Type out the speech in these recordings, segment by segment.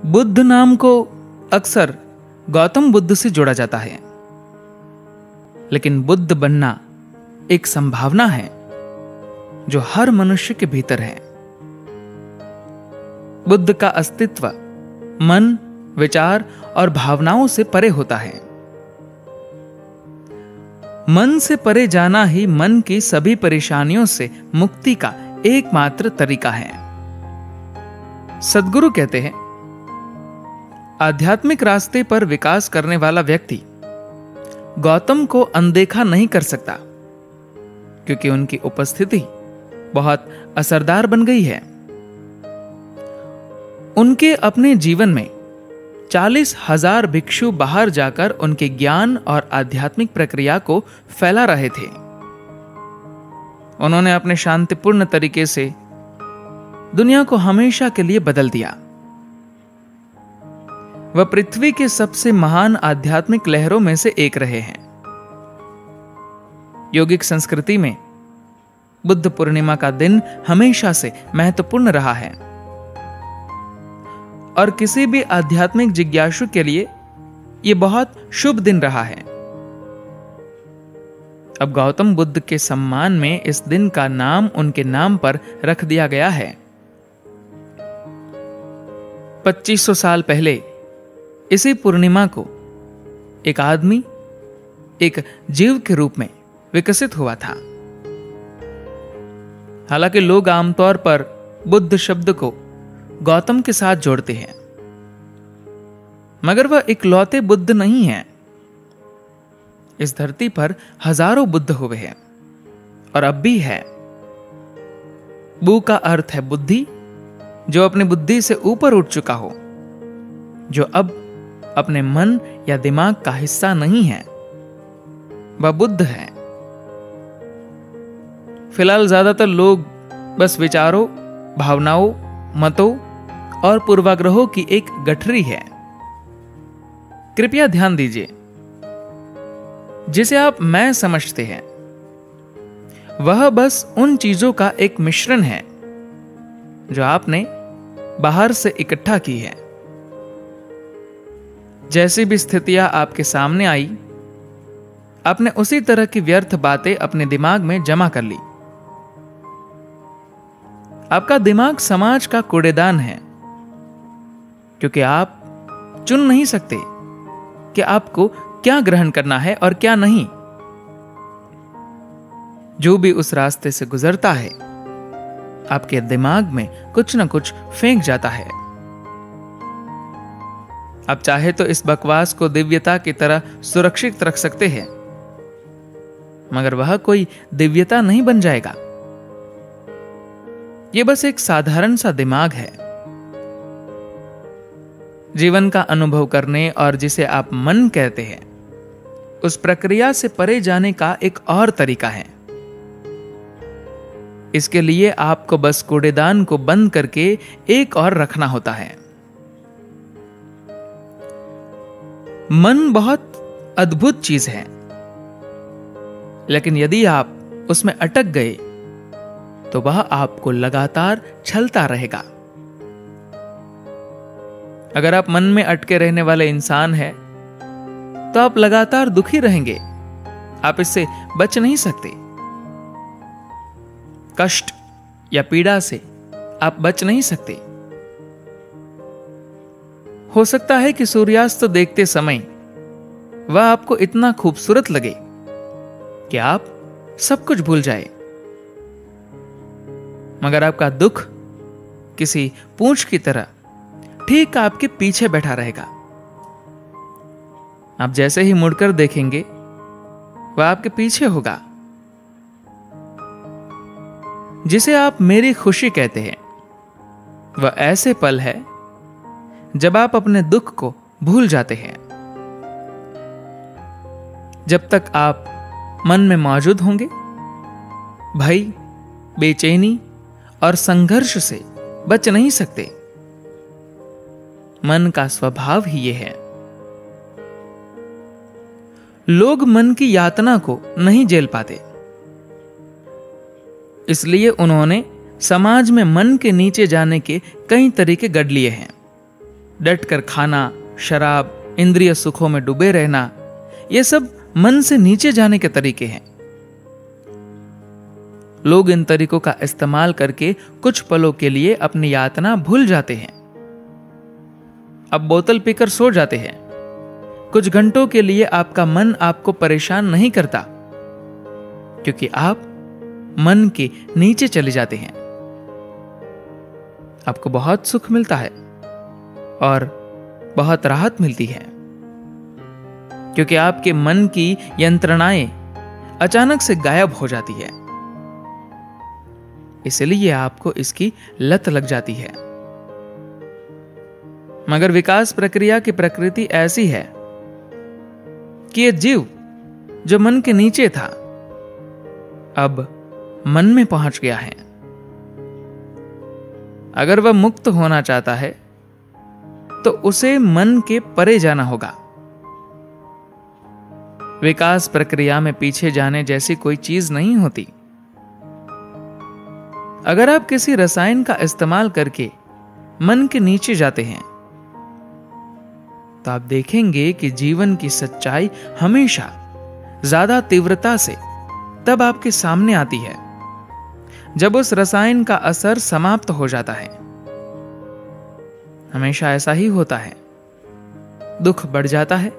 बुद्ध नाम को अक्सर गौतम बुद्ध से जोड़ा जाता है, लेकिन बुद्ध बनना एक संभावना है जो हर मनुष्य के भीतर है। बुद्ध का अस्तित्व मन, विचार और भावनाओं से परे होता है। मन से परे जाना ही मन की सभी परेशानियों से मुक्ति का एकमात्र तरीका है। सद्गुरु कहते हैं, आध्यात्मिक रास्ते पर विकास करने वाला व्यक्ति गौतम को अनदेखा नहीं कर सकता, क्योंकि उनकी उपस्थिति बहुत असरदार बन गई है। उनके अपने जीवन में 40,000 भिक्षु बाहर जाकर उनके ज्ञान और आध्यात्मिक प्रक्रिया को फैला रहे थे। उन्होंने अपने शांतिपूर्ण तरीके से दुनिया को हमेशा के लिए बदल दिया। वह पृथ्वी के सबसे महान आध्यात्मिक लहरों में से एक रहे हैं। योगिक संस्कृति में बुद्ध पूर्णिमा का दिन हमेशा से महत्वपूर्ण रहा है और किसी भी आध्यात्मिक जिज्ञासु के लिए यह बहुत शुभ दिन रहा है। अब गौतम बुद्ध के सम्मान में इस दिन का नाम उनके नाम पर रख दिया गया है। 2500 साल पहले इसी पूर्णिमा को एक आदमी एक जीव के रूप में विकसित हुआ था। हालांकि लोग आमतौर पर बुद्ध शब्द को गौतम के साथ जोड़ते हैं, मगर वह इकलौते बुद्ध नहीं है। इस धरती पर हजारों बुद्ध हुए हैं और अब भी है। बु का अर्थ है बुद्धि, जो अपनी बुद्धि से ऊपर उठ चुका हो, जो अब अपने मन या दिमाग का हिस्सा नहीं है, वह बुद्ध है। फिलहाल ज्यादातर लोग बस विचारों, भावनाओं, मतों और पूर्वाग्रहों की एक गठरी है। कृपया ध्यान दीजिए, जिसे आप मैं समझते हैं वह बस उन चीजों का एक मिश्रण है जो आपने बाहर से इकट्ठा की है। जैसी भी स्थितियां आपके सामने आई, आपने उसी तरह की व्यर्थ बातें अपने दिमाग में जमा कर ली। आपका दिमाग समाज का कूड़ेदान है, क्योंकि आप चुन नहीं सकते कि आपको क्या ग्रहण करना है और क्या नहीं। जो भी उस रास्ते से गुजरता है, आपके दिमाग में कुछ न कुछ फेंक जाता है। आप चाहे तो इस बकवास को दिव्यता की तरह सुरक्षित रख सकते हैं, मगर वह कोई दिव्यता नहीं बन जाएगा। यह बस एक साधारण सा दिमाग है। जीवन का अनुभव करने और जिसे आप मन कहते हैं, उस प्रक्रिया से परे जाने का एक और तरीका है। इसके लिए आपको बस कूड़ेदान को बंद करके एक और रखना होता है। मन बहुत अद्भुत चीज है, लेकिन यदि आप उसमें अटक गए तो वह आपको लगातार छलता रहेगा। अगर आप मन में अटके रहने वाले इंसान हैं, तो आप लगातार दुखी रहेंगे। आप इससे बच नहीं सकते। कष्ट या पीड़ा से आप बच नहीं सकते। हो सकता है कि सूर्यास्त देखते समय वह आपको इतना खूबसूरत लगे कि आप सब कुछ भूल जाए, मगर आपका दुख किसी पूंछ की तरह ठीक आपके पीछे बैठा रहेगा। आप जैसे ही मुड़कर देखेंगे, वह आपके पीछे होगा। जिसे आप मेरी खुशी कहते हैं, वह ऐसे पल है जब आप अपने दुख को भूल जाते हैं। जब तक आप मन में मौजूद होंगे, भय, बेचैनी और संघर्ष से बच नहीं सकते। मन का स्वभाव ही यह है। लोग मन की यातना को नहीं झेल पाते, इसलिए उन्होंने समाज में मन के नीचे जाने के कई तरीके गढ़ लिए हैं। डटकर खाना, शराब, इंद्रिय सुखों में डूबे रहना, ये सब मन से नीचे जाने के तरीके हैं। लोग इन तरीकों का इस्तेमाल करके कुछ पलों के लिए अपनी यातना भूल जाते हैं। अब बोतल पीकर सो जाते हैं। कुछ घंटों के लिए आपका मन आपको परेशान नहीं करता, क्योंकि आप मन के नीचे चले जाते हैं। आपको बहुत सुख मिलता है और बहुत राहत मिलती है, क्योंकि आपके मन की यंत्रणाएं अचानक से गायब हो जाती है। इसलिए आपको इसकी लत लग जाती है। मगर विकास प्रक्रिया की प्रकृति ऐसी है कि यह जीव जो मन के नीचे था, अब मन में पहुंच गया है। अगर वह मुक्त होना चाहता है तो उसे मन के परे जाना होगा। विकास प्रक्रिया में पीछे जाने जैसी कोई चीज नहीं होती। अगर आप किसी रसायन का इस्तेमाल करके मन के नीचे जाते हैं तो आप देखेंगे कि जीवन की सच्चाई हमेशा ज्यादा तीव्रता से तब आपके सामने आती है जब उस रसायन का असर समाप्त हो जाता है। हमेशा ऐसा ही होता है। दुख बढ़ जाता है।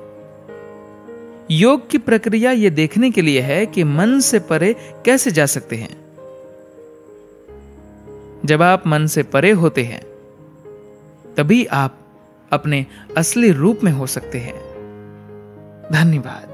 योग की प्रक्रिया यह देखने के लिए है कि मन से परे कैसे जा सकते हैं। जब आप मन से परे होते हैं तभी आप अपने असली रूप में हो सकते हैं। धन्यवाद।